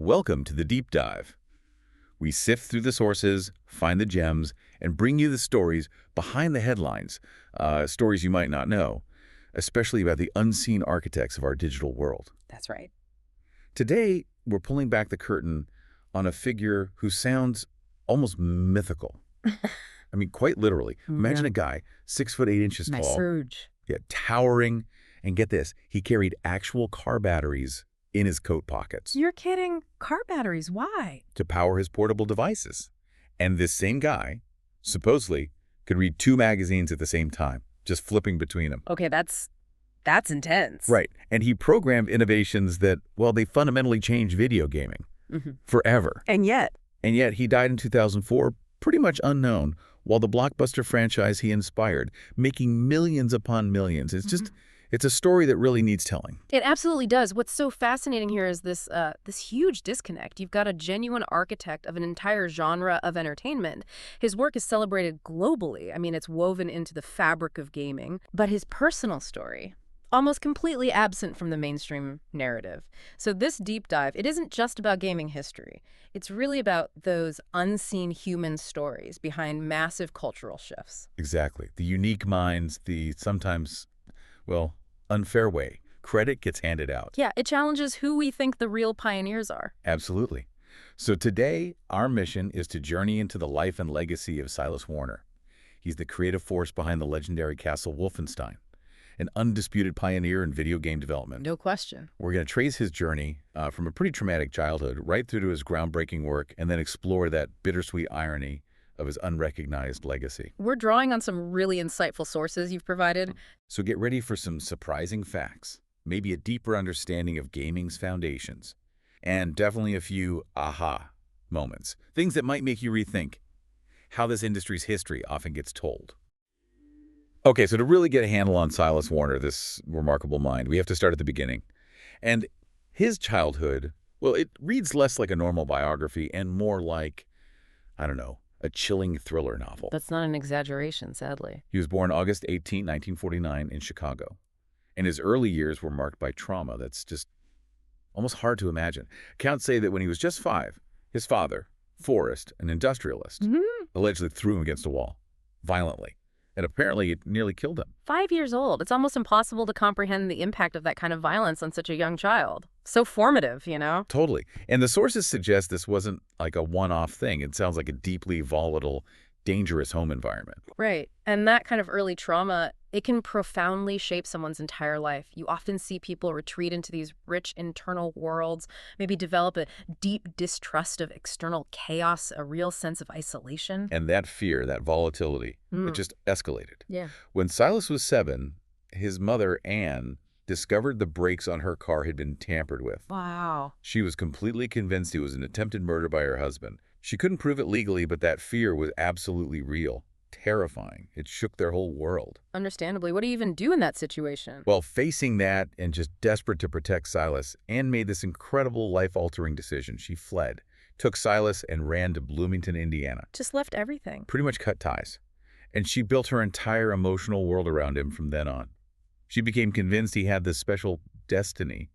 Welcome to the Deep Dive. We sift through the sources, find the gems, and bring you the stories behind the headlines, stories you might not know, especially about the unseen architects of our digital world. That's right. Today, we're pulling back the curtain on a figure who sounds almost mythical. I mean, quite literally. Imagine a guy, 6'8" My tall, surge. towering, and get this, he carried actual car batteries in his coat pockets You're kidding. Car batteries, why? to power his portable devices. And this same guy, supposedly, could read 2 magazines at the same time, just flipping between them. Okay, that's intense. Right. And he programmed innovations that, well, they fundamentally changed video gaming forever. And yet, And yet he died in 2004, pretty much unknown, while the blockbuster franchise he inspired, making millions upon millions. It's a story that really needs telling. it absolutely does. What's so fascinating here is this huge disconnect. You've got a genuine architect of an entire genre of entertainment. His work is celebrated globally. I mean, it's woven into the fabric of gaming. But his personal story, almost completely absent from the mainstream narrative. So this deep dive, it isn't just about gaming history. It's really about those unseen human stories behind massive cultural shifts. Exactly. The unique minds, the sometimes, well, unfair way credit gets handed out. Yeah, it challenges who we think the real pioneers are. Absolutely. So today, our mission is to journey into the life and legacy of Silas Warner. He's the creative force behind the legendary Castle Wolfenstein, an undisputed pioneer in video game development. No question. We're going to trace his journey from a pretty traumatic childhood right through to his groundbreaking work and then explore that bittersweet irony of his unrecognized legacy. We're drawing on some really insightful sources you've provided. So get ready for some surprising facts, maybe a deeper understanding of gaming's foundations, and definitely a few aha moments, things that might make you rethink how this industry's history often gets told. Okay, so to really get a handle on Silas Warner, this remarkable mind, we have to start at the beginning. And his childhood, well, it reads less like a normal biography and more like, I don't know, a chilling thriller novel. That's not an exaggeration, sadly. He was born August 18, 1949 in Chicago, and his early years were marked by trauma that's just almost hard to imagine. Accounts say that when he was just 5, his father, Forrest, an industrialist, allegedly threw him against a wall, violently, and apparently it nearly killed him. 5 years old. It's almost impossible to comprehend the impact of that kind of violence on such a young child. So formative, you know? Totally. And the sources suggest this wasn't like a one-off thing. It sounds like a deeply volatile, dangerous home environment. Right. And that kind of early trauma, it can profoundly shape someone's entire life. You often see people retreat into these rich internal worlds, maybe develop a deep distrust of external chaos, a real sense of isolation. And that fear, that volatility, it just escalated. Yeah. When Silas was 7, his mother, Anne, discovered the brakes on her car had been tampered with. Wow. She was completely convinced it was an attempted murder by her husband. She couldn't prove it legally, but that fear was absolutely real, terrifying. It shook their whole world. Understandably. What do you even do in that situation? Well, facing that and just desperate to protect Silas, Anne made this incredible life-altering decision. She fled, took Silas, and ran to Bloomington, Indiana. Just left everything. Pretty much cut ties. And she built her entire emotional world around him from then on. She became convinced he had this special destiny.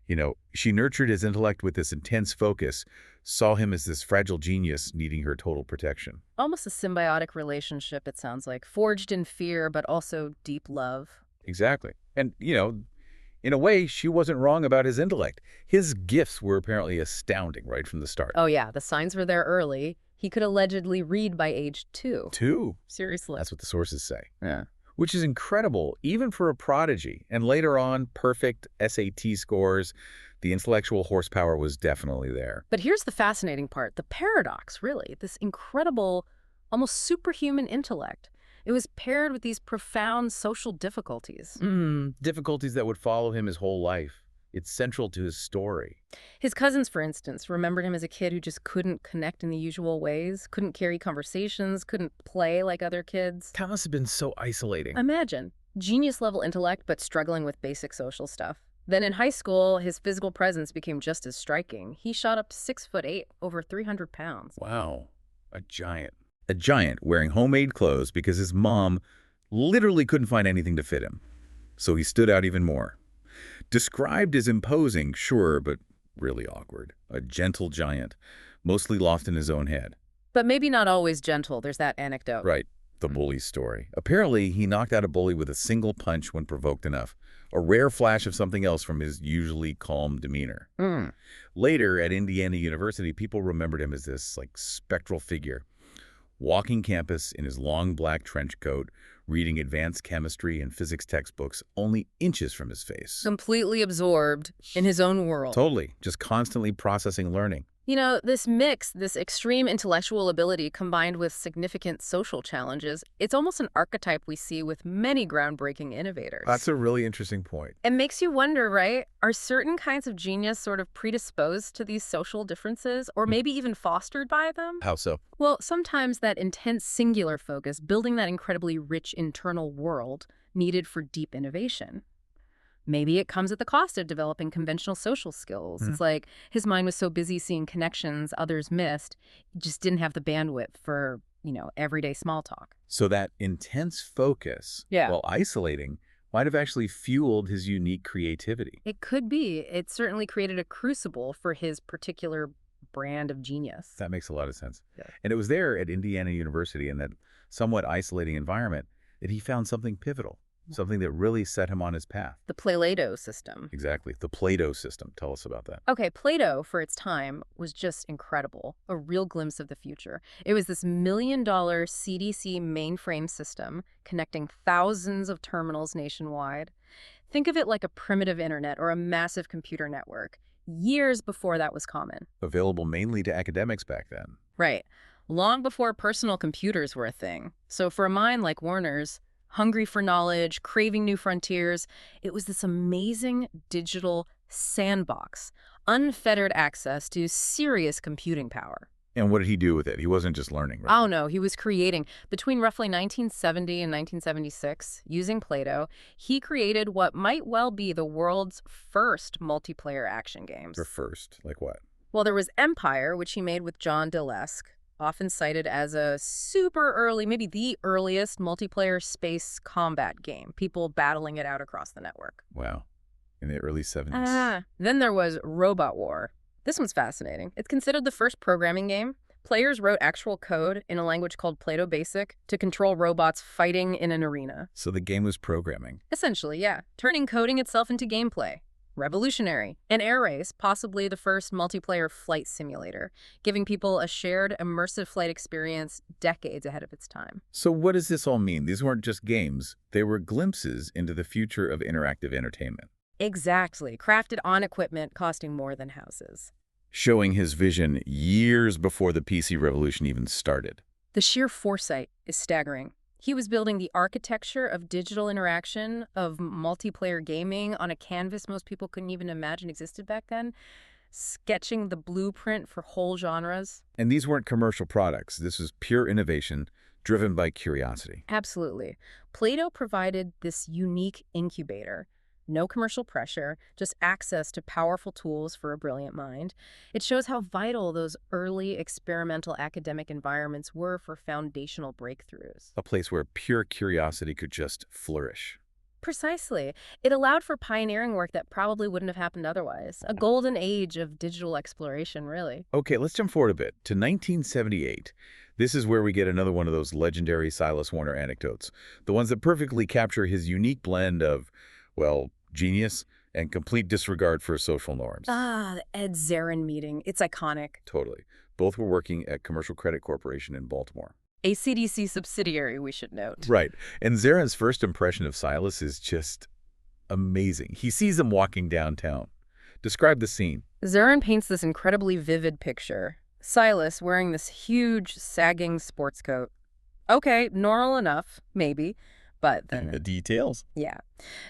You know, she nurtured his intellect with this intense focus, saw him as this fragile genius needing her total protection. Almost a symbiotic relationship, it sounds like. Forged in fear, but also deep love. Exactly. And, you know, in a way, she wasn't wrong about his intellect. His gifts were apparently astounding right from the start. Oh, yeah. The signs were there early. He could allegedly read by age 2. 2? Seriously. That's what the sources say. Yeah. Which is incredible, even for a prodigy. And later on, perfect SAT scores. The intellectual horsepower was definitely there. But here's the fascinating part, the paradox, really. This incredible, almost superhuman intellect. It was paired with these profound social difficulties. Difficulties that would follow him his whole life. It's central to his story. His cousins, for instance, remembered him as a kid who just couldn't connect in the usual ways, couldn't carry conversations, couldn't play like other kids. That must have been so isolating. Imagine, genius-level intellect, but struggling with basic social stuff. Then in high school, his physical presence became just as striking. He shot up to 6'8", over 300 pounds. Wow, a giant. A giant wearing homemade clothes because his mom literally couldn't find anything to fit him. So he stood out even more. Described as imposing, sure, but really awkward. A gentle giant, mostly lost in his own head. But maybe not always gentle. There's that anecdote. Right, the bully story. Apparently, he knocked out a bully with a single punch when provoked enough, a rare flash of something else from his usually calm demeanor. Mm. Later, at Indiana University, people remembered him as this, spectral figure, walking campus in his long black trench coat, reading advanced chemistry and physics textbooks only inches from his face. Completely absorbed in his own world. Totally, just constantly processing learning. You know, this mix, this extreme intellectual ability combined with significant social challenges, it's almost an archetype we see with many groundbreaking innovators. That's a really interesting point. It makes you wonder, right? Are certain kinds of genius sort of predisposed to these social differences, or maybe even fostered by them? How so? Well, sometimes that intense singular focus, building that incredibly rich internal world needed for deep innovation. Maybe it comes at the cost of developing conventional social skills. It's like his mind was so busy seeing connections others missed, he just didn't have the bandwidth for, everyday small talk. So that intense focus, while isolating, might have actually fueled his unique creativity. It could be. It certainly created a crucible for his particular brand of genius. That makes a lot of sense. Yeah. And it was there at Indiana University in that somewhat isolating environment that he found something pivotal, something that really set him on his path. The Plato system. Exactly. The Plato system. Tell us about that. Okay, Plato, for its time, was just incredible. A real glimpse of the future. It was this $1 million CDC mainframe system connecting thousands of terminals nationwide. Think of it like a primitive internet or a massive computer network, years before that was common. Available mainly to academics back then. Right. Long before personal computers were a thing. So for a mind like Warner's, hungry for knowledge, craving new frontiers, it was this amazing digital sandbox, unfettered access to serious computing power. And what did he do with it? He wasn't just learning, right? Oh, no, he was creating. Between roughly 1970 and 1976, using Plato, he created what might well be the world's first multiplayer action games. Or first, like what? Well, there was Empire, which he made with John Deleske, often cited as a super early, maybe the earliest multiplayer space combat game, people battling it out across the network. Wow. In the early 70s. Then there was Robot War. This one's fascinating. It's considered the first programming game. Players wrote actual code in a language called Plato Basic to control robots fighting in an arena. So the game was programming. Essentially, yeah. Turning coding itself into gameplay. Revolutionary. An air race, possibly the first multiplayer flight simulator, giving people a shared immersive flight experience decades ahead of its time. So what does this all mean? These weren't just games. They were glimpses into the future of interactive entertainment. Exactly. Crafted on equipment costing more than houses. Showing his vision years before the PC revolution even started. The sheer foresight is staggering. He was building the architecture of digital interaction, of multiplayer gaming on a canvas most people couldn't even imagine existed back then, sketching the blueprint for whole genres. And these weren't commercial products. This was pure innovation driven by curiosity. Absolutely. Plato provided this unique incubator. No commercial pressure, just access to powerful tools for a brilliant mind. It shows how vital those early experimental academic environments were for foundational breakthroughs. A place where pure curiosity could just flourish. Precisely. It allowed for pioneering work that probably wouldn't have happened otherwise. A golden age of digital exploration, really. Okay, let's jump forward a bit to 1978. This is where we get another one of those legendary Silas Warner anecdotes. The ones that perfectly capture his unique blend of, well, genius and complete disregard for social norms. The Ed Zarin meeting. It's iconic. Totally. Both were working at Commercial Credit Corporation in Baltimore. A CDC subsidiary, we should note. Right. And Zarin's first impression of Silas is just amazing. He sees him walking downtown. Describe the scene. Zarin paints this incredibly vivid picture. Silas wearing this huge, sagging sports coat. Okay, normal enough, maybe. But then... And the details. Yeah.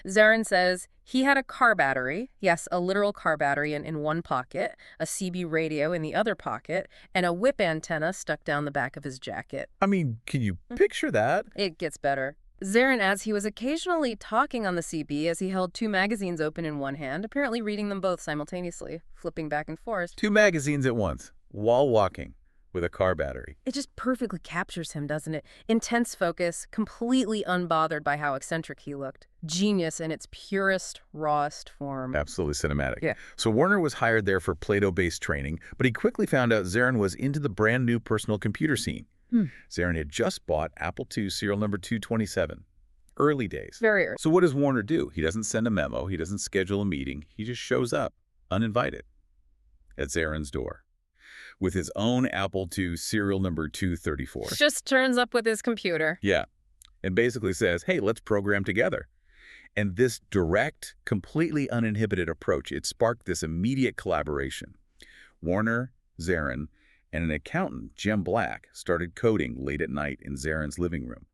Zarin says he had a car battery, yes, a literal car battery in one pocket, a CB radio in the other pocket, and a whip antenna stuck down the back of his jacket. I mean, can you picture that? It gets better. Zarin adds he was occasionally talking on the CB as he held two magazines open in one hand, apparently reading them both simultaneously, flipping back and forth. 2 magazines at once, while walking. with a car battery. It just perfectly captures him, doesn't it? Intense focus, completely unbothered by how eccentric he looked. Genius in its purest, rawest form. Absolutely cinematic. Yeah. So Warner was hired there for Plato-based training, but he quickly found out Zarin was into the brand new personal computer scene. Zarin had just bought Apple II serial number 227. Early days. Very early. So what does Warner do? He doesn't send a memo. He doesn't schedule a meeting. He just shows up, uninvited, at Zarin's door with his own Apple II serial number 234. Just turns up with his computer. Yeah, and basically says, hey, let's program together. And this direct, completely uninhibited approach, it sparked this immediate collaboration. Warner, Zarin, and an accountant, Jim Black, started coding late at night in Zarin's living room,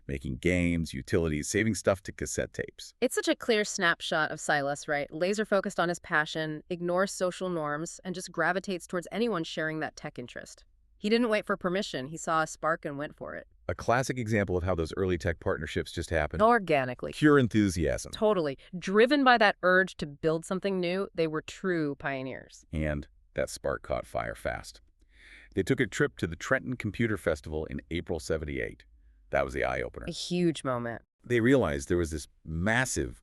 making games, utilities, saving stuff to cassette tapes. It's such a clear snapshot of Silas, right? Laser focused on his passion, ignores social norms, and just gravitates towards anyone sharing that tech interest. He didn't wait for permission. He saw a spark and went for it. A classic example of how those early tech partnerships just happen. Organically. Pure enthusiasm. Totally. Driven by that urge to build something new, they were true pioneers. And that spark caught fire fast. They took a trip to the Trenton Computer Festival in April '78. That was the eye-opener. A huge moment. They realized there was this massive,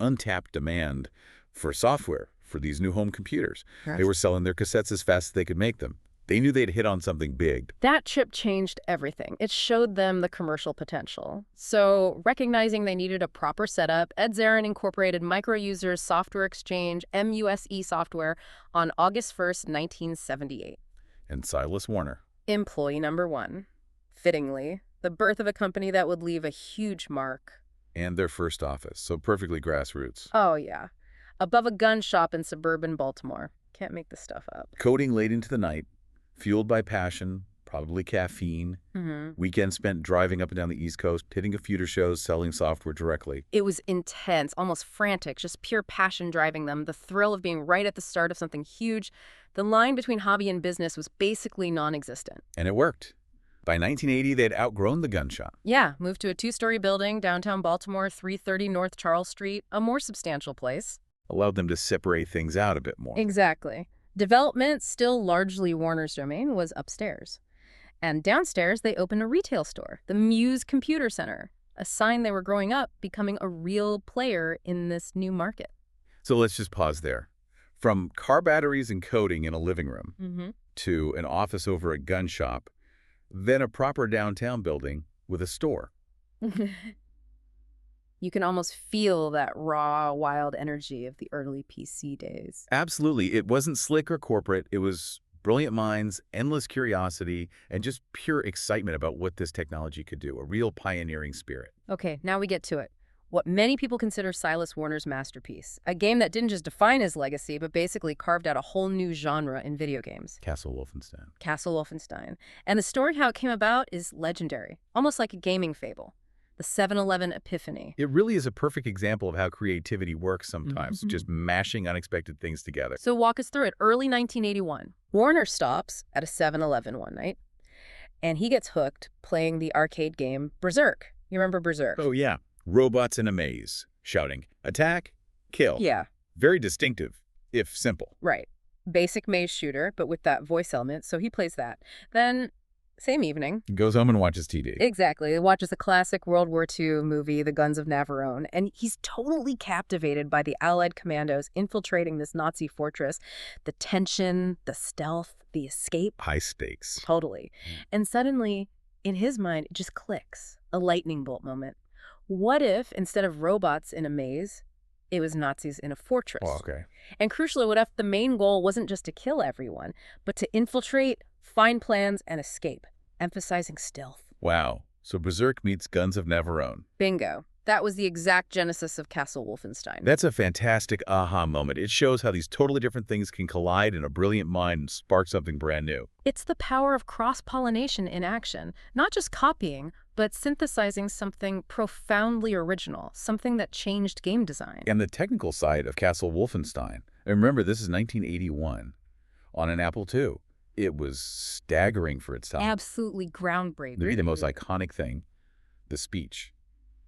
untapped demand for software for these new home computers. They were selling their cassettes as fast as they could make them. They knew they'd hit on something big. That trip changed everything. It showed them the commercial potential. So, recognizing they needed a proper setup, Ed Zarin incorporated Micro-Users Software Exchange, MUSE software, on August 1st, 1978. And Silas Warner. Employee number 1. Fittingly, the birth of a company that would leave a huge mark. And their first office, so perfectly grassroots. Oh, yeah. Above a gun shop in suburban Baltimore. Can't make this stuff up. Coding late into the night, fueled by passion, probably caffeine, weekends spent driving up and down the East Coast, hitting a few shows, selling software directly. It was intense, almost frantic, just pure passion driving them, the thrill of being right at the start of something huge. The line between hobby and business was basically non-existent. And it worked. By 1980, they'd outgrown the gun shop. Yeah, moved to a 2-story building, downtown Baltimore, 330 North Charles Street, a more substantial place. Allowed them to separate things out a bit more. Exactly. Development, still largely Warner's domain, was upstairs. And downstairs, they opened a retail store, the Muse Computer Center, a sign they were growing up, becoming a real player in this new market. So let's just pause there. From car batteries and coding in a living room to an office over a gun shop, then a proper downtown building with a store. You can almost feel that raw, wild energy of the early PC days. Absolutely. It wasn't slick or corporate. It was brilliant minds, endless curiosity, and just pure excitement about what this technology could do, a real pioneering spirit. Okay, now we get to it. What many people consider Silas Warner's masterpiece, a game that didn't just define his legacy, but basically carved out a whole new genre in video games. Castle Wolfenstein. Castle Wolfenstein. And the story how it came about is legendary, almost like a gaming fable. The 7-Eleven epiphany. It really is a perfect example of how creativity works sometimes, just mashing unexpected things together. So walk us through it. Early 1981, Warner stops at a 7-Eleven one night, and he gets hooked playing the arcade game Berserk. You remember Berserk? Oh, yeah. Robots in a maze, shouting, attack, kill. Yeah. Very distinctive, if simple. Right. Basic maze shooter, but with that voice element, so he plays that. Then, same evening. Goes home and watches TV. Exactly. He watches the classic World War II movie, The Guns of Navarone, and he's totally captivated by the Allied commandos infiltrating this Nazi fortress. The tension, the stealth, the escape. High stakes. Totally. And suddenly, in his mind, it just clicks. A lightning bolt moment. What if, instead of robots in a maze, it was Nazis in a fortress? Oh, okay. And crucially, what if the main goal wasn't just to kill everyone, but to infiltrate, find plans, and escape, emphasizing stealth? Wow. So Berserk meets Guns of Navarone. Bingo. That was the exact genesis of Castle Wolfenstein. That's a fantastic aha moment. It shows how these totally different things can collide in a brilliant mind and spark something brand new. It's the power of cross-pollination in action, not just copying, but synthesizing something profoundly original, something that changed game design. And the technical side of Castle Wolfenstein. And remember, this is 1981 on an Apple II. It was staggering for its time. Absolutely groundbreaking. Maybe the most iconic thing, the speech.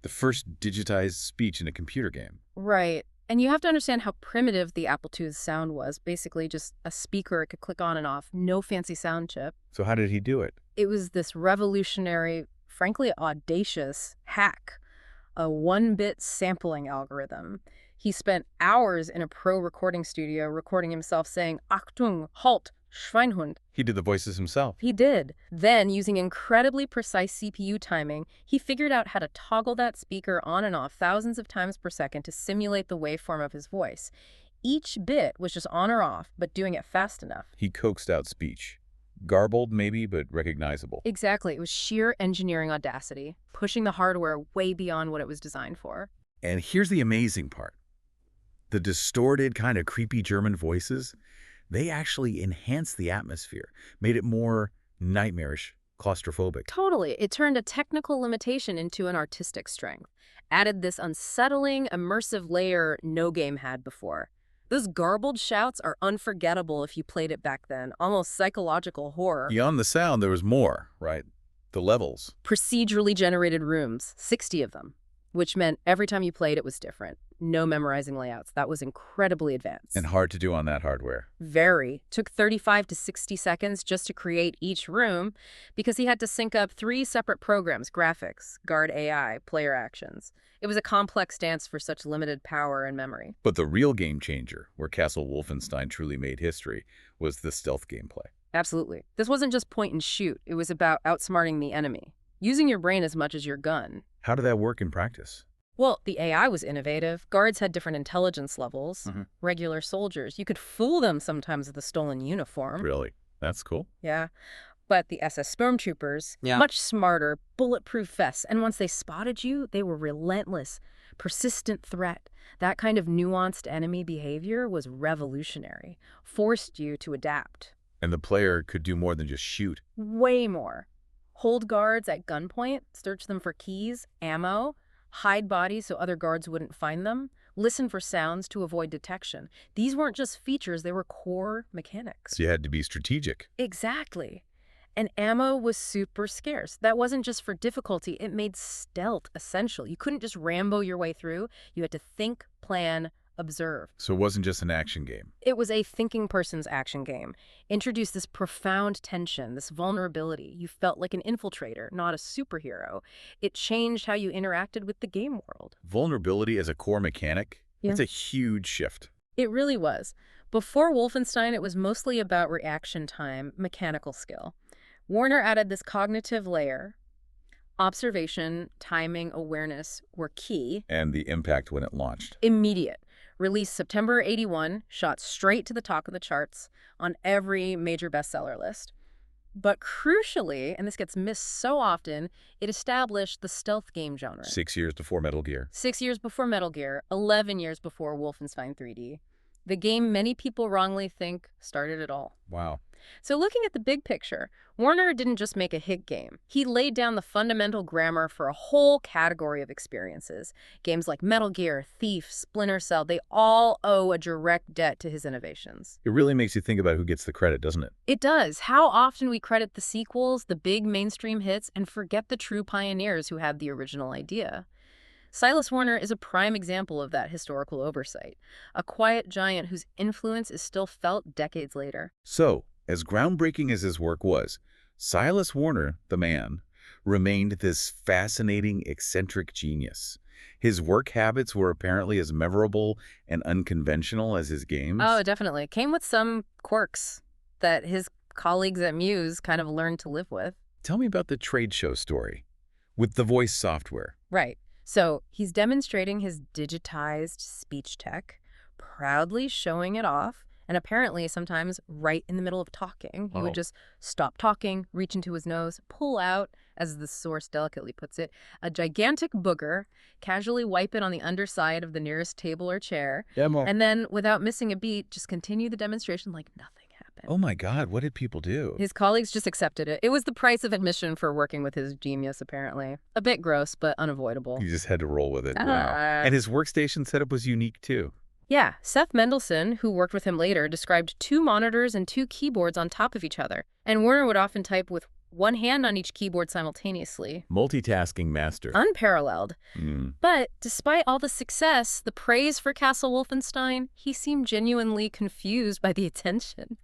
The first digitized speech in a computer game. Right. And you have to understand how primitive the Apple II's sound was. Basically just a speaker it could click on and off, no fancy sound chip. So how did he do it? It was this revolutionary, frankly audacious hack, a 1-bit sampling algorithm. He spent hours in a pro recording studio recording himself saying, Achtung, halt, Schweinhund. He did the voices himself. He did. Then, using incredibly precise CPU timing, he figured out how to toggle that speaker on and off thousands of times per second to simulate the waveform of his voice. Each bit was just on or off, but doing it fast enough. He coaxed out speech. Garbled, maybe, but recognizable. Exactly. It was sheer engineering audacity, pushing the hardware way beyond what it was designed for. And here's the amazing part. The distorted, kind of creepy German voices, they actually enhanced the atmosphere, made it more nightmarish, claustrophobic. Totally. It turned a technical limitation into an artistic strength, added this unsettling, immersive layer no game had before. Those garbled shouts are unforgettable if you played it back then, almost psychological horror. Beyond the sound, there was more, right? The levels. Procedurally generated rooms, 60 of them, which meant every time you played it was different. No memorizing layouts. That was incredibly advanced. And hard to do on that hardware. Very. Took 35 to 60 seconds just to create each room because he had to sync up 3 separate programs, graphics, guard AI, player actions. It was a complex dance for such limited power and memory. But the real game changer, where Castle Wolfenstein truly made history, was the stealth gameplay. Absolutely. This wasn't just point and shoot. It was about outsmarting the enemy, using your brain as much as your gun. How did that work in practice? Well, the AI was innovative. Guards had different intelligence levels. Regular soldiers, you could fool them sometimes with a stolen uniform. Really? That's cool. Yeah. But the SS Stormtroopers, much smarter, bulletproof vests. And once they spotted you, they were relentless, persistent threat. That kind of nuanced enemy behavior was revolutionary, forced you to adapt. And the player could do more than just shoot. Way more. Hold guards at gunpoint, search them for keys, ammo, hide bodies so other guards wouldn't find them, listen for sounds to avoid detection. These weren't just features, they were core mechanics. So you had to be strategic. Exactly. And ammo was super scarce. That wasn't just for difficulty, it made stealth essential. You couldn't just Rambo your way through. You had to think, plan, observe. So it wasn't just an action game. It was a thinking person's action game. Introduced this profound tension, this vulnerability. You felt like an infiltrator, not a superhero. It changed how you interacted with the game world. Vulnerability as a core mechanic? Yeah. That's a huge shift. It really was. Before Wolfenstein, it was mostly about reaction time, mechanical skill. Warner added this cognitive layer. Observation, timing, awareness were key. And the impact when it launched. Immediate. Released September '81, shot straight to the top of the charts on every major bestseller list. But crucially, and this gets missed so often, it established the stealth game genre. 6 years before Metal Gear. 6 years before Metal Gear, 11 years before Wolfenstein 3D. The game many people wrongly think started it all. Wow. So looking at the big picture, Warner didn't just make a hit game. He laid down the fundamental grammar for a whole category of experiences. Games like Metal Gear, Thief, Splinter Cell, they all owe a direct debt to his innovations. It really makes you think about who gets the credit, doesn't it? It does. How often we credit the sequels, the big mainstream hits, and forget the true pioneers who had the original idea. Silas Warner is a prime example of that historical oversight, a quiet giant whose influence is still felt decades later. So, as groundbreaking as his work was, Silas Warner, the man, remained this fascinating, eccentric genius. His work habits were apparently as memorable and unconventional as his games. Oh, definitely. It came with some quirks that his colleagues at Muse kind of learned to live with. Tell me about the trade show story with the voice software. Right. So he's demonstrating his digitized speech tech, proudly showing it off, and apparently sometimes right in the middle of talking. He would just stop talking, reach into his nose, pull out, as the source delicately puts it, a gigantic booger, casually wipe it on the underside of the nearest table or chair, and then, without missing a beat, just continue the demonstration like nothing happened. Oh my God, what did people do? His colleagues just accepted it. It was the price of admission for working with his genius, apparently. A bit gross, but unavoidable. You just had to roll with it. Wow. And his workstation setup was unique too. Yeah, Seth Mendelsohn, who worked with him later, described 2 monitors and 2 keyboards on top of each other. And Warner would often type with one hand on each keyboard simultaneously. Multitasking master. Unparalleled. Mm. But despite all the success, the praise for Castle Wolfenstein, he seemed genuinely confused by the attention.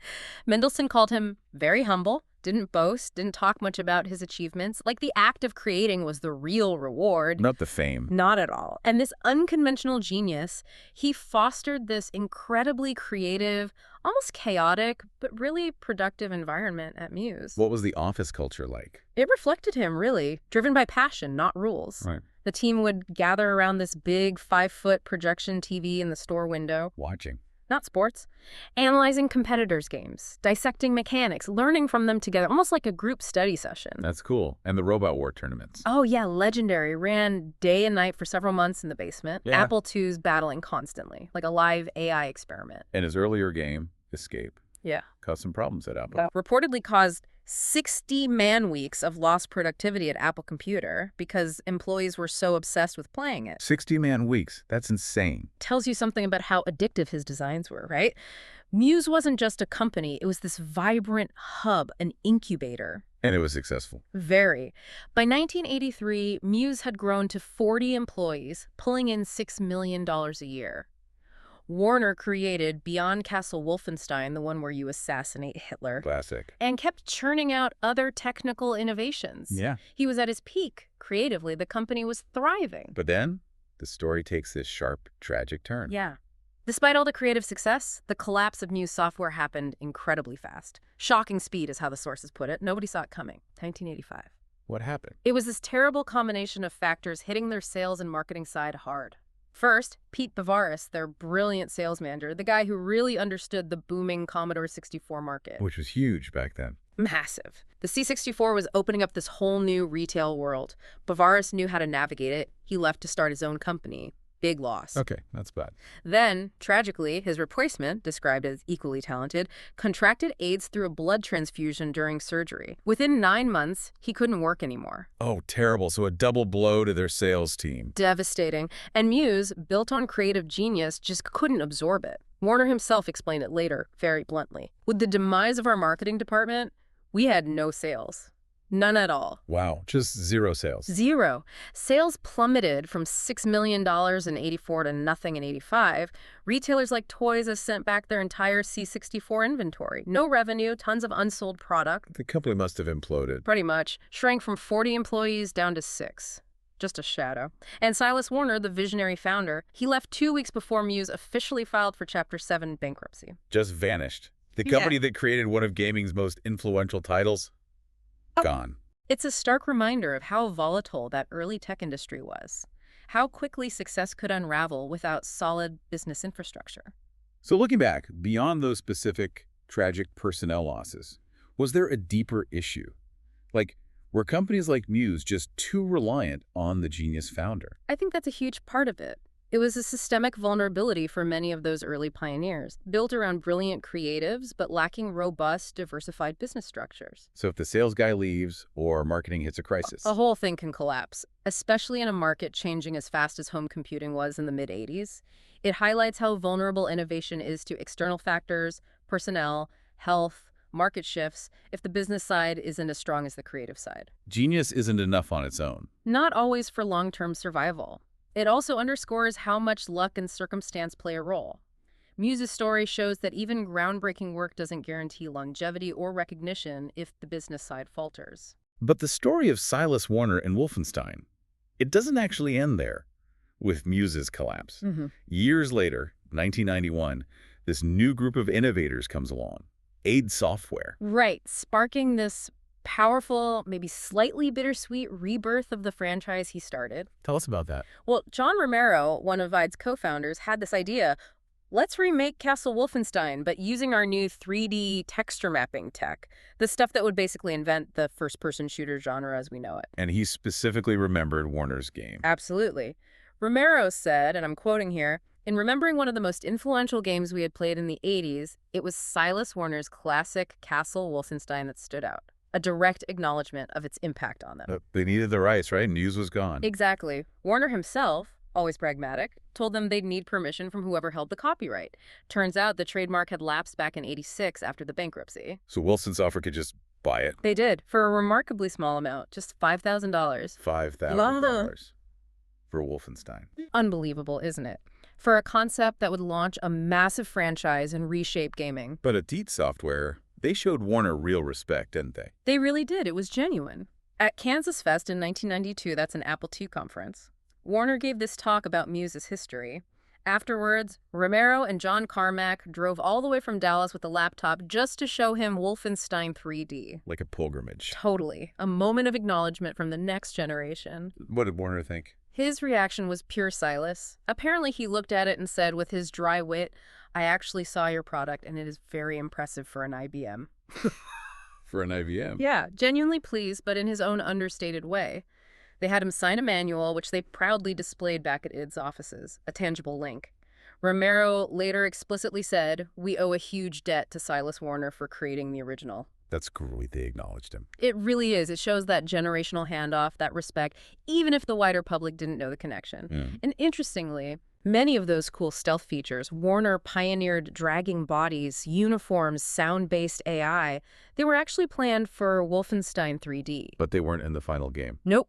Mendelssohn called him very humble, didn't boast, didn't talk much about his achievements. Like the act of creating was the real reward. Not the fame. Not at all. And this unconventional genius, he fostered this incredibly creative, almost chaotic, but really productive environment at Muse. What was the office culture like? It reflected him, really, driven by passion, not rules. Right. The team would gather around this big 5-foot projection TV in the store window. Watching. Not sports. Analyzing competitors' games, dissecting mechanics, learning from them together, almost like a group study session. That's cool. And the Robot War tournaments. Oh, yeah, legendary. Ran day and night for several months in the basement. Yeah. Apple II's battling constantly, like a live AI experiment. And his earlier game, Escape, Yeah. caused some problems at Apple. That reportedly caused 60 man-weeks of lost productivity at Apple Computer because employees were so obsessed with playing it. 60-man weeks. That's insane. Tells you something about how addictive his designs were, right? Muse wasn't just a company. It was this vibrant hub, an incubator. And it was successful. Very. By 1983, Muse had grown to 40 employees, pulling in $6 million a year. Warner created Beyond Castle Wolfenstein, the one where you assassinate Hitler, Classic. and kept churning out other technical innovations. Yeah. He was at his peak. Creatively, the company was thriving. But then, the story takes this sharp, tragic turn. Yeah. Despite all the creative success, the collapse of Muse software happened incredibly fast. Shocking speed is how the sources put it. Nobody saw it coming. 1985. What happened? It was this terrible combination of factors hitting their sales and marketing side hard. First, Pete Bavaris, their brilliant sales manager, the guy who really understood the booming Commodore 64 market. Which was huge back then. Massive. The C64 was opening up this whole new retail world. Bavaris knew how to navigate it. He left to start his own company. Big loss. Okay, that's bad. Then, tragically, his replacement, described as equally talented, contracted AIDS through a blood transfusion during surgery. Within 9 months, he couldn't work anymore. Oh, terrible. So a double blow to their sales team. Devastating. And Muse, built on creative genius, just couldn't absorb it. Warner himself explained it later, very bluntly. With the demise of our marketing department, we had no sales. None at all. Wow, just zero sales. Zero. Sales plummeted from $6 million in 84 to nothing in 85. Retailers like Toys has sent back their entire C64 inventory. No revenue, tons of unsold product. The company must have imploded. Pretty much. Shrank from 40 employees down to 6. Just a shadow. And Silas Warner, the visionary founder, he left 2 weeks before Muse officially filed for Chapter 7 bankruptcy. Just vanished. The Yeah. company that created one of gaming's most influential titles, gone. It's a stark reminder of how volatile that early tech industry was, how quickly success could unravel without solid business infrastructure. So looking back, beyond those specific tragic personnel losses, was there a deeper issue? Like, were companies like Muse just too reliant on the genius founder? I think that's a huge part of it. It was a systemic vulnerability for many of those early pioneers, built around brilliant creatives but lacking robust, diversified business structures. So if the sales guy leaves or marketing hits a crisis, The whole thing can collapse, especially in a market changing as fast as home computing was in the mid-'80s. It highlights how vulnerable innovation is to external factors, personnel, health, market shifts, if the business side isn't as strong as the creative side. genius isn't enough on its own. Not always for long-term survival. It also underscores how much luck and circumstance play a role. Muse's story shows that even groundbreaking work doesn't guarantee longevity or recognition if the business side falters. But the story of Silas Warner and Wolfenstein, it doesn't actually end there with Muse's collapse. Years later, 1991, this new group of innovators comes along, Aid Software. Right, sparking this powerful, maybe slightly bittersweet rebirth of the franchise he started. Tell us about that. Well, John Romero, one of Ide's co-founders, had this idea. Let's remake Castle Wolfenstein, but using our new 3D texture mapping tech, the stuff that would basically invent the first-person shooter genre as we know it. And he specifically remembered Warner's game. Absolutely. Romero said, and I'm quoting here, "In remembering one of the most influential games we had played in the 80s, it was Silas Warner's classic Castle Wolfenstein that stood out. A direct acknowledgement of its impact on them." They needed the rights, right? Muse was gone. Exactly. Warner himself, always pragmatic, told them they'd need permission from whoever held the copyright. Turns out the trademark had lapsed back in '86 after the bankruptcy. So Wilson Software could just buy it. They did, for a remarkably small amount, just $5,000. $5,000 for Wolfenstein. Unbelievable, isn't it? For a concept that would launch a massive franchise and reshape gaming. But at Deet Software, they showed Warner real respect, didn't they? They really did. It was genuine. At Kansas Fest in 1992, that's an Apple II conference, Warner gave this talk about Muse's history. Afterwards, Romero and John Carmack drove all the way from Dallas with a laptop just to show him Wolfenstein 3D. Like a pilgrimage. Totally. A moment of acknowledgement from the next generation. What did Warner think? His reaction was pure Silas. Apparently, he looked at it and said with his dry wit, "I actually saw your product and it is very impressive for an IBM." For an IBM? Yeah, genuinely pleased, but in his own understated way. They had him sign a manual, which they proudly displayed back at ID's offices, a tangible link. Romero later explicitly said, "We owe a huge debt to Silas Warner for creating the original." That's great they acknowledged him. It really is. It shows that generational handoff, that respect, even if the wider public didn't know the connection. And interestingly, many of those cool stealth features, Warner pioneered dragging bodies, uniforms, sound-based AI, they were actually planned for Wolfenstein 3D. But they weren't in the final game. Nope.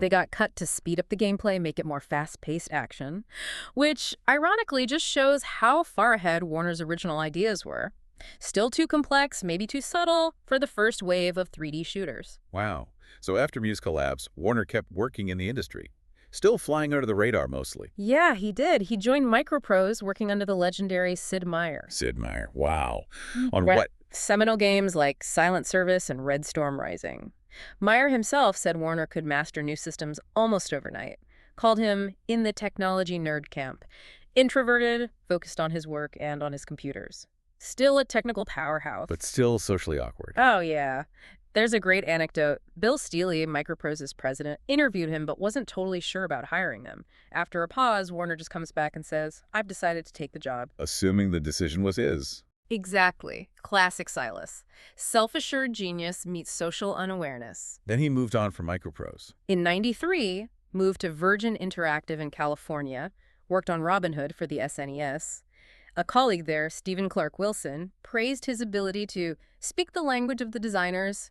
They got cut to speed up the gameplay, make it more fast-paced action, which ironically just shows how far ahead Warner's original ideas were. Still too complex, maybe too subtle, for the first wave of 3D shooters. Wow. So after Muse collapsed, Warner kept working in the industry. Still flying under the radar mostly. Yeah, he did. He joined Microprose, working under the legendary Sid Meier. Sid Meier. Wow. On what? Seminal games like Silent Service and Red Storm Rising. Meier himself said Warner could master new systems almost overnight, called him in the technology nerd camp. Introverted, focused on his work and on his computers. Still a technical powerhouse. But still socially awkward. Oh, yeah. There's a great anecdote. Bill Steely, Microprose's president, interviewed him but wasn't totally sure about hiring him. After a pause, Warner just comes back and says, "I've decided to take the job." Assuming the decision was his. Exactly. Classic Silas. Self-assured genius meets social unawareness. Then he moved on from Microprose. In '93, moved to Virgin Interactive in California, worked on Robin Hood for the SNES. A colleague there, Stephen Clark Wilson, praised his ability to speak the language of the designers,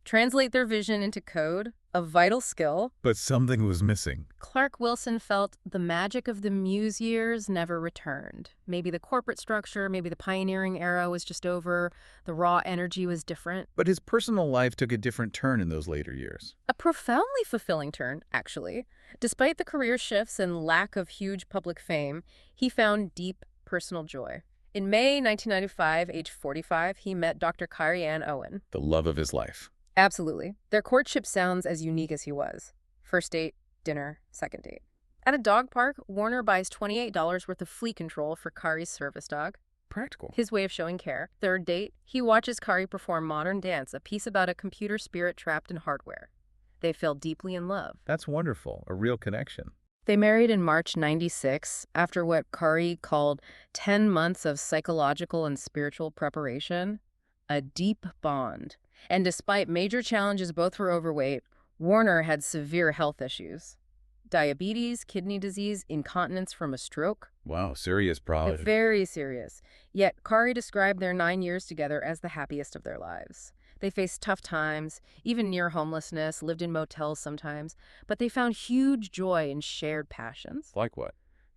translate their vision into code, a vital skill. But something was missing. Clark Wilson felt the magic of the Muse years never returned. Maybe the corporate structure, maybe the pioneering era was just over, the raw energy was different. But his personal life took a different turn in those later years. A profoundly fulfilling turn, actually. Despite the career shifts and lack of huge public fame, he found deep personal joy. In May 1995, age 45, he met Dr. Kyrie Ann Owen. The love of his life. Absolutely. Their courtship sounds as unique as he was. First date, dinner, second date. At a dog park, Warner buys $28 worth of flea control for Kari's service dog. Practical. His way of showing care. Third date, he watches Kari perform Modern Dance, a piece about a computer spirit trapped in hardware. They fell deeply in love. That's wonderful. A real connection. They married in March '96 after what Kari called 10 months of psychological and spiritual preparation. A deep bond. And despite major challenges, both were overweight. Warner had severe health issues. Diabetes, kidney disease, incontinence from a stroke. Wow, serious problem. Very serious. Yet Kari described their 9 years together as the happiest of their lives. They faced tough times, even near homelessness, lived in motels sometimes, but they found huge joy in shared passions. Like what?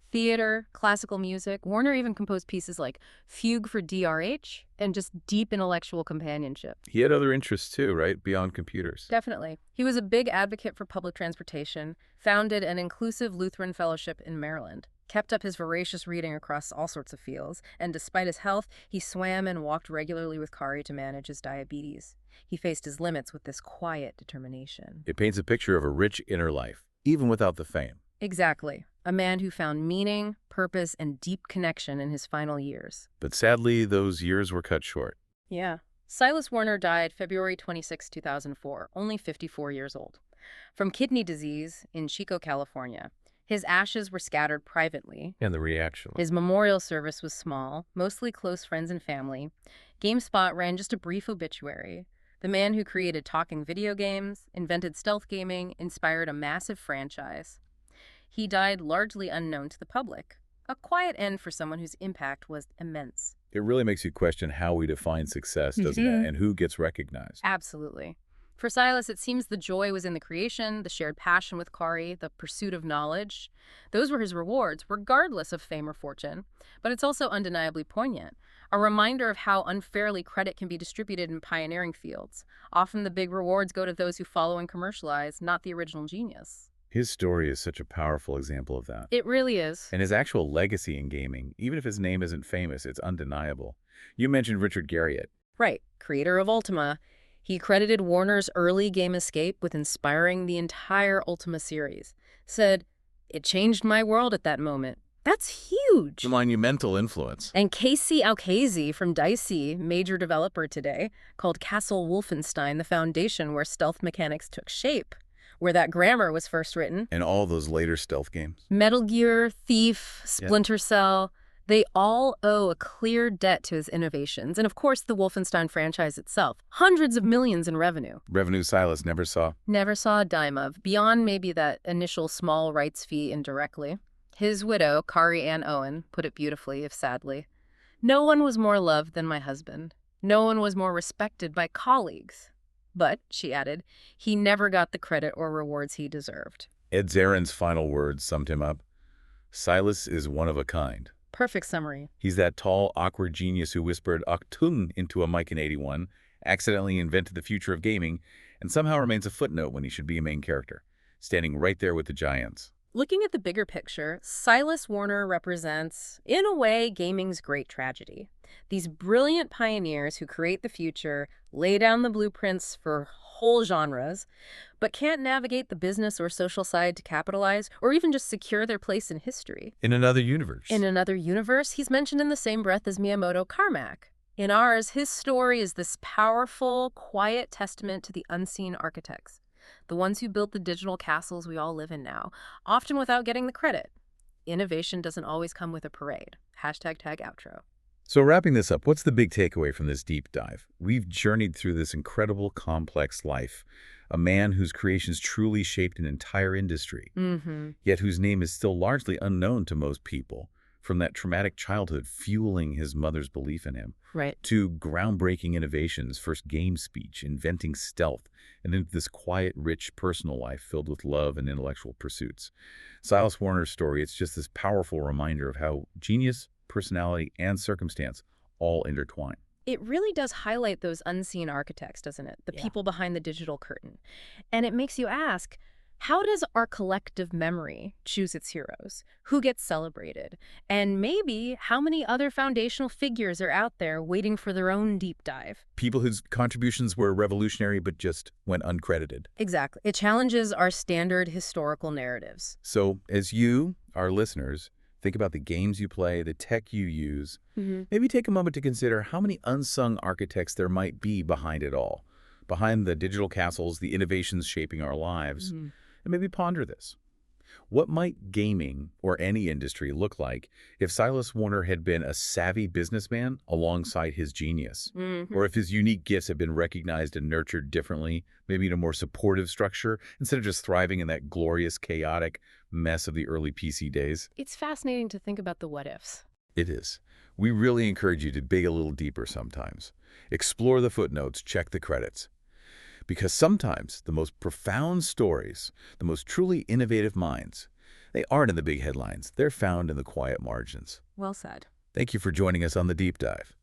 Theater, classical music. Warner even composed pieces like Fugue for DRH and just deep intellectual companionship. He had other interests too, right? Beyond computers. Definitely. He was a big advocate for public transportation, founded an inclusive Lutheran fellowship in Maryland, kept up his voracious reading across all sorts of fields, and despite his health, he swam and walked regularly with Kari to manage his diabetes. He faced his limits with this quiet determination. It paints a picture of a rich inner life, even without the fame. Exactly. A man who found meaning, purpose, and deep connection in his final years. But sadly, those years were cut short. Yeah. Silas Warner died February 26, 2004, only 54 years old, from kidney disease in Chico, California. His ashes were scattered privately. And the reaction. His memorial service was small, mostly close friends and family. GameSpot ran just a brief obituary. The man who created talking video games, invented stealth gaming, inspired a massive franchise. He died largely unknown to the public. A quiet end for someone whose impact was immense. It really makes you question how we define success, doesn't it? Mhm. And who gets recognized. Absolutely. For Silas, it seems the joy was in the creation, the shared passion with Kari, the pursuit of knowledge. Those were his rewards, regardless of fame or fortune. But it's also undeniably poignant, a reminder of how unfairly credit can be distributed in pioneering fields. Often the big rewards go to those who follow and commercialize, not the original genius. His story is such a powerful example of that. It really is. And his actual legacy in gaming, even if his name isn't famous, it's undeniable. You mentioned Richard Garriott. Right, creator of Ultima. He credited Warner's early game Escape with inspiring the entire Ultima series. Said, "It changed my world at that moment." That's huge! The monumental influence. And Casey Alcazzi from Dicey, major developer today, called Castle Wolfenstein the foundation where stealth mechanics took shape, where that grammar was first written. And all those later stealth games. Metal Gear, Thief, Splinter Cell, they all owe a clear debt to his innovations. And of course, the Wolfenstein franchise itself. Hundreds of millions in revenue. Revenue Silas never saw. Never saw a dime of, beyond maybe that initial small rights fee indirectly. His widow, Kari Ann Owen, put it beautifully, if sadly. "No one was more loved than my husband. No one was more respected by colleagues. But," she added, "he never got the credit or rewards he deserved." Ed Zarin's final words summed him up. Silas is one of a kind. Perfect summary. He's that tall, awkward genius who whispered Achtung into a mic in '81, accidentally invented the future of gaming, and somehow remains a footnote when he should be a main character, standing right there with the giants. Looking at the bigger picture, Silas Warner represents, in a way, gaming's great tragedy. These brilliant pioneers who create the future, lay down the blueprints for whole genres, but can't navigate the business or social side to capitalize or even just secure their place in history. In another universe. In another universe, he's mentioned in the same breath as Miyamoto Carmack. In ours, his story is this powerful, quiet testament to the unseen architects, the ones who built the digital castles we all live in now, often without getting the credit. Innovation doesn't always come with a parade. #tag outro. So wrapping this up, what's the big takeaway from this deep dive? We've journeyed through this incredible, complex life, a man whose creations truly shaped an entire industry, yet whose name is still largely unknown to most people, from that traumatic childhood fueling his mother's belief in him, Right. to groundbreaking innovations, first game speech, inventing stealth, and into this quiet, rich personal life filled with love and intellectual pursuits. Silas Warner's story, it's just this powerful reminder of how genius, personality, and circumstance all intertwine. It really does highlight those unseen architects, doesn't it? The people behind the digital curtain. And it makes you ask, how does our collective memory choose its heroes? Who gets celebrated? And maybe how many other foundational figures are out there waiting for their own deep dive? People whose contributions were revolutionary but just went uncredited. Exactly. It challenges our standard historical narratives. So as you, our listeners, think about the games you play, the tech you use, maybe take a moment to consider how many unsung architects there might be behind it all, behind the digital castles, the innovations shaping our lives, and maybe ponder this. What might gaming, or any industry, look like if Silas Warner had been a savvy businessman alongside his genius? Or if his unique gifts had been recognized and nurtured differently, maybe in a more supportive structure, instead of just thriving in that glorious, chaotic mess of the early PC days? It's fascinating to think about the what-ifs. It is. We really encourage you to dig a little deeper sometimes. Explore the footnotes, check the credits. Because sometimes the most profound stories, the most truly innovative minds, they aren't in the big headlines. They're found in the quiet margins. Well said. Thank you for joining us on The Deep Dive.